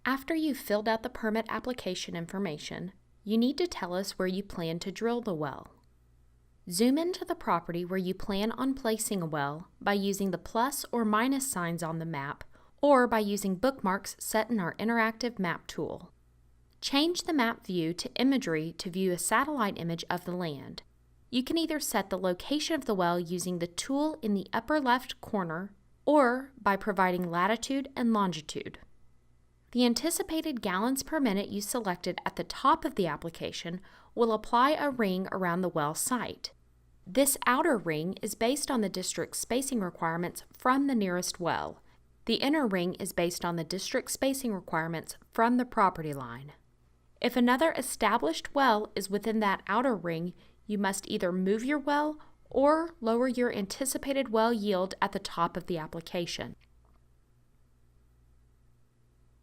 After you've filled out the permit application information, you need to tell us where you plan to drill the well. Zoom into the property where you plan on placing a well by using the plus or minus signs on the map or by using bookmarks set in our interactive map tool. Change the map view to imagery to view a satellite image of the land. You can either set the location of the well using the tool in the upper left corner or by providing latitude and longitude. The anticipated gallons per minute you selected at the top of the application will apply a ring around the well site. This outer ring is based on the district's spacing requirements from the nearest well. The inner ring is based on the district spacing requirements from the property line. If another established well is within that outer ring, you must either move your well or lower your anticipated well yield at the top of the application.